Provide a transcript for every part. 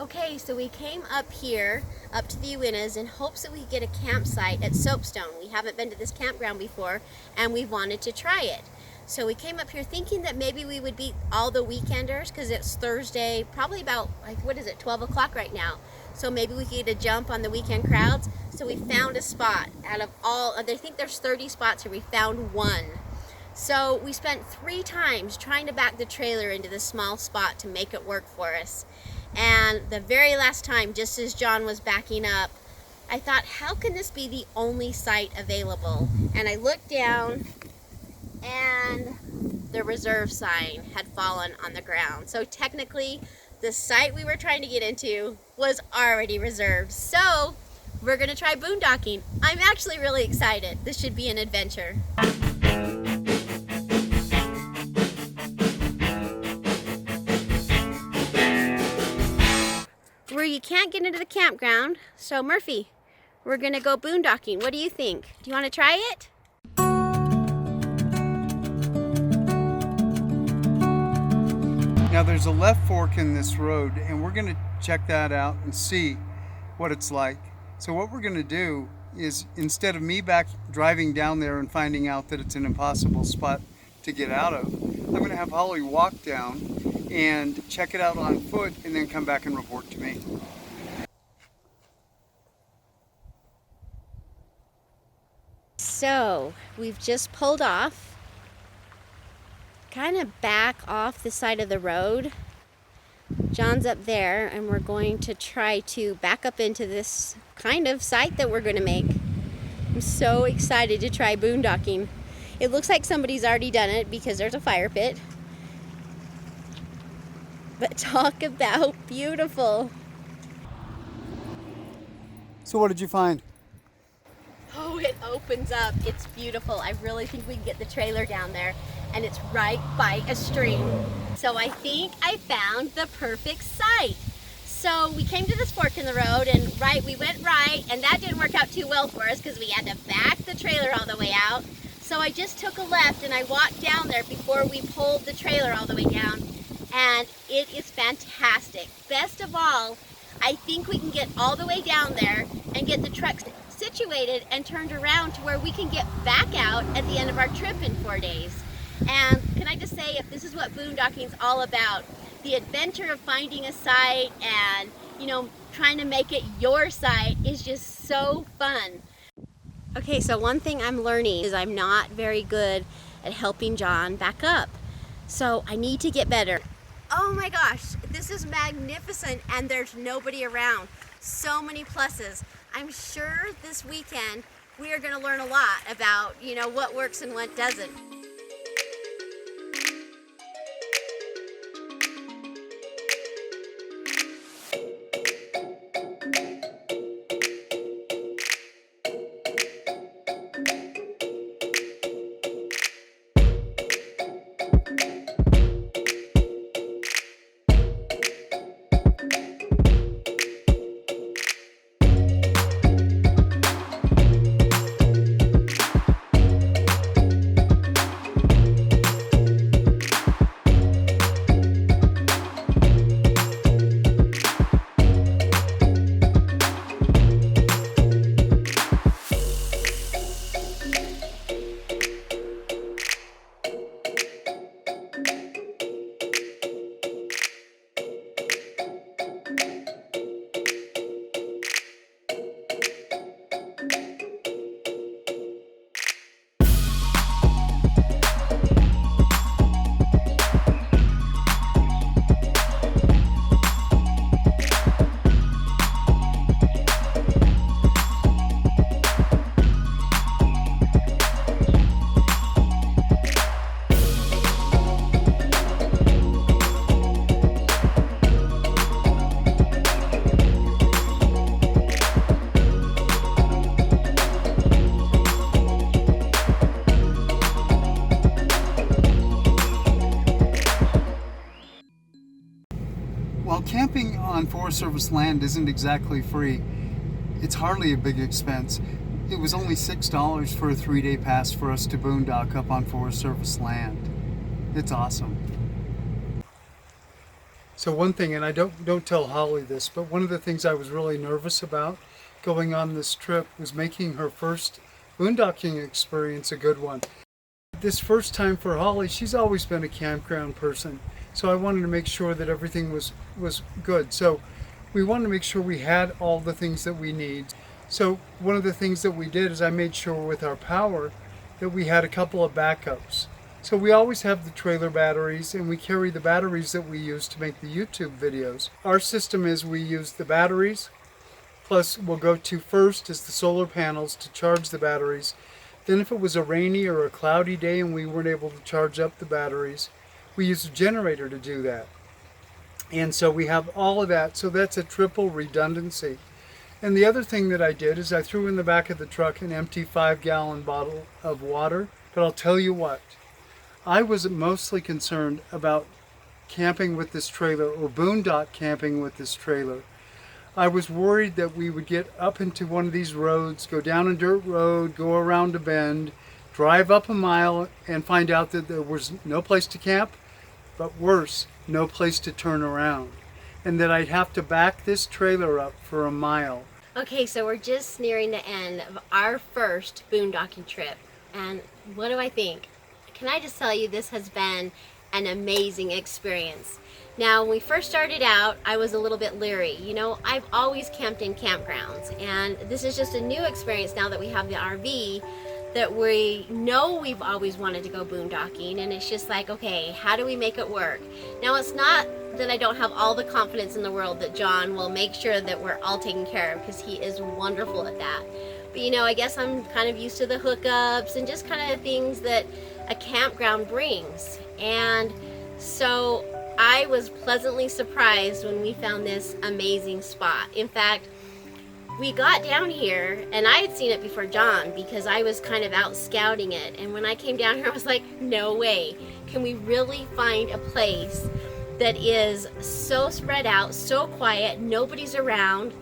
Okay, so we came up here, up to the Uintas, in hopes that we could get a campsite at Soapstone. We haven't been to this campground before, and we wanted to try it. So we came up here thinking that maybe we would beat all the weekenders, because it's Thursday, probably about, like, what is it, 12 o'clock right now. So maybe we could get a jump on the weekend crowds. So we found a spot out of all, I think there's 30 spots here, we found one. So we spent 3 times trying to back the trailer into this small spot to make it work for us. And the very last time, just as John was backing up, I thought, how can this be the only site available? And I looked down and the reserve sign had fallen on the ground. So technically, the site we were trying to get into was already reserved. So we're gonna try boondocking. I'm actually really excited. This should be an adventure. You can't get into the campground, so Murphy, we're gonna go boondocking. What do you think? Do you want to try it? Now there's a left fork in this road, and we're gonna check that out and see what it's like. So what we're gonna do is, instead of me driving down there and finding out that it's an impossible spot to get out of, I'm gonna have Holly walk down and check it out on foot and then come back and report to me. So we've just pulled off, kind of back off the side of the road. John's up there, and we're going to try to back up into this kind of site that we're going to make. I'm so excited to try boondocking. It looks like somebody's already done it because there's a fire pit. But talk about beautiful. So what did you find? Oh, it opens up. It's beautiful. I really think we can get the trailer down there, and it's right by a stream. So I think I found the perfect site. So we came to this fork in the road, and we went right, and that didn't work out too well for us because we had to back the trailer all the way out. So I just took a left, and I walked down there before we pulled the trailer all the way down. And it is fantastic. Best of all, I think we can get all the way down there and get the trucks situated and turned around to where we can get back out at the end of our trip in 4 days. And can I just say, if this is what boondocking is all about, the adventure of finding a site and, trying to make it your site is just so fun. Okay, so one thing I'm learning is I'm not very good at helping John back up. So I need to get better. Oh my gosh, this is magnificent, and there's nobody around. So many pluses. I'm sure this weekend we are going to learn a lot about, what works and what doesn't. While camping on Forest Service land isn't exactly free, it's hardly a big expense. It was only $6 for a 3-day pass for us to boondock up on Forest Service land. It's awesome. So one thing, and I don't tell Holly this, but one of the things I was really nervous about going on this trip was making her first boondocking experience a good one. This first time for Holly, she's always been a campground person, so I wanted to make sure that everything was good. So we wanted to make sure we had all the things that we need. So one of the things that we did is I made sure with our power that we had a couple of backups. So we always have the trailer batteries, and we carry the batteries that we use to make the YouTube videos. Our system is we use the batteries, plus we'll go to first is the solar panels to charge the batteries. Then if it was a rainy or a cloudy day and we weren't able to charge up the batteries, we use a generator to do that. And so we have all of that, so that's a triple redundancy. And the other thing that I did is I threw in the back of the truck an empty 5-gallon bottle of water. But I'll tell you what, I was mostly concerned about camping with this trailer, or boondock camping with this trailer. I was worried that we would get up into one of these roads, go down a dirt road, go around a bend, drive up a mile, and find out that there was no place to camp, but worse, no place to turn around. And that I'd have to back this trailer up for a mile. Okay, so we're just nearing the end of our first boondocking trip. And what do I think? Can I just tell you, this has been an amazing experience. Now, when we first started out, I was a little bit leery. You know, I've always camped in campgrounds, and this is just a new experience now that we have the RV, that we know we've always wanted to go boondocking, and it's just like, okay, how do we make it work? Now, it's not that I don't have all the confidence in the world that John will make sure that we're all taken care of, because he is wonderful at that. But you know, I guess I'm kind of used to the hookups and just kind of things that a campground brings. And so I was pleasantly surprised when we found this amazing spot. In fact, we got down here, and I had seen it before John because I was kind of out scouting it. And when I came down here, I was like, no way. Can we really find a place that is so spread out, so quiet, nobody's around,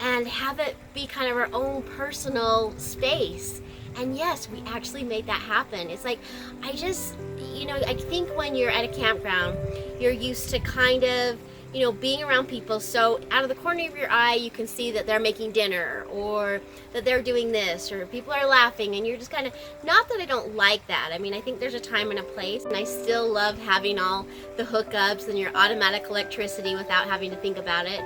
and have it be kind of our own personal space? And yes, we actually made that happen. It's like, I just, you know, I think when you're at a campground, you're used to kind of, you know, being around people. So out of the corner of your eye, you can see that they're making dinner, or that they're doing this, or people are laughing, and you're just kind of, not that I don't like that. I mean, I think there's a time and a place, and I still love having all the hookups and your automatic electricity without having to think about it.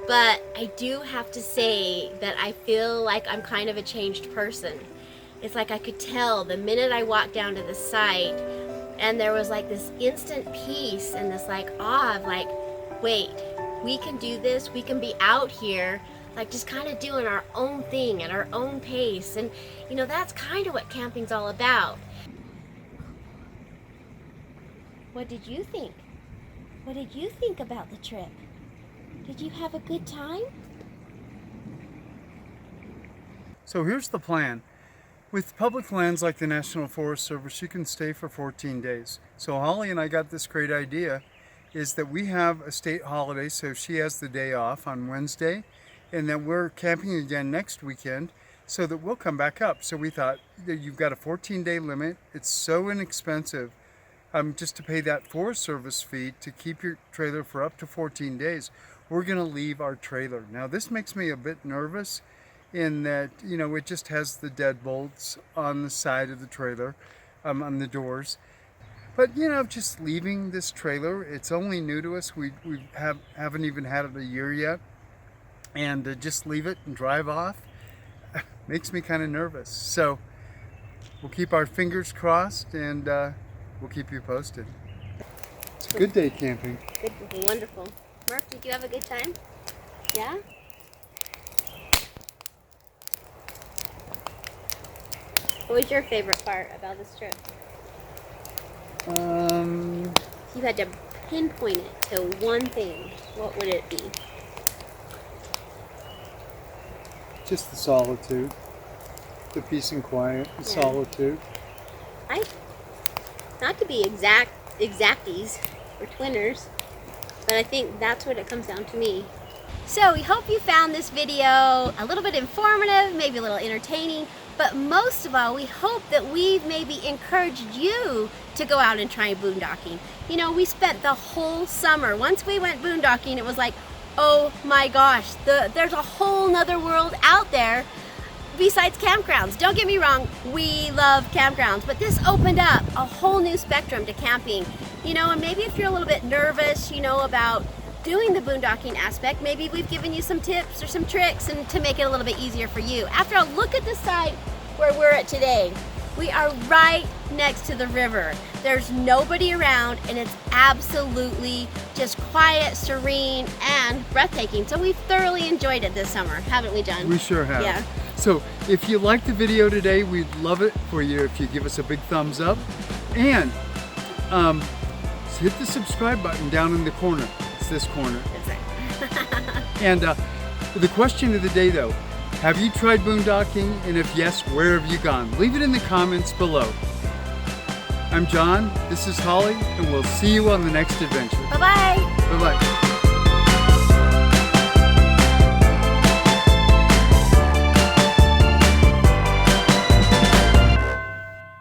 But I do have to say that I feel like I'm kind of a changed person. It's like I could tell the minute I walked down to the site, and there was like this instant peace and this like awe of like, wait, we can do this, we can be out here, like just kind of doing our own thing at our own pace. And you know, that's kind of what camping's all about. What did you think? What did you think about the trip? Did you have a good time? So here's the plan. With public lands like the National Forest Service, you can stay for 14 days. So Holly and I got this great idea, is that we have a state holiday, so she has the day off on Wednesday, and then we're camping again next weekend, so that we'll come back up. So we thought that you've got a 14-day limit. It's so inexpensive just to pay that Forest Service fee to keep your trailer for up to 14 days. We're gonna leave our trailer. Now this makes me a bit nervous, in that, you know, it just has the deadbolts on the side of the trailer, on the doors. But you know, just leaving this trailer, it's only new to us. We haven't even had it a year yet, and to just leave it and drive off makes me kind of nervous. So we'll keep our fingers crossed, and we'll keep you posted. It's a good day camping. Good, wonderful. Murph, did you have a good time? Yeah? What was your favorite part about this trip? If you had to pinpoint it to one thing, what would it be? Just the solitude, the peace and quiet, the solitude. Not to be exacties or twinners, but I think that's what it comes down to me. So we hope you found this video a little bit informative, maybe a little entertaining, but most of all, we hope that we've maybe encouraged you to go out and try boondocking. You know, we spent the whole summer. Once we went boondocking, it was like, oh my gosh, there's a whole nother world out there besides campgrounds. Don't get me wrong, we love campgrounds, but this opened up a whole new spectrum to camping. You know, and maybe if you're a little bit nervous, you know, about doing the boondocking aspect, maybe we've given you some tips or some tricks and to make it a little bit easier for you. After a look at the site where we're at today, we are right next to the river. There's nobody around and it's absolutely just quiet, serene, and breathtaking. So we've thoroughly enjoyed it this summer, haven't we, John? We sure have. Yeah. So if you liked the video today, we'd love it for you if you give us a big thumbs up. And hit the subscribe button down in the corner. It's this corner. And the question of the day though, have you tried boondocking? And if yes, where have you gone? Leave it in the comments below. I'm John, this is Holly, and we'll see you on the next adventure. Bye-bye. Bye-bye.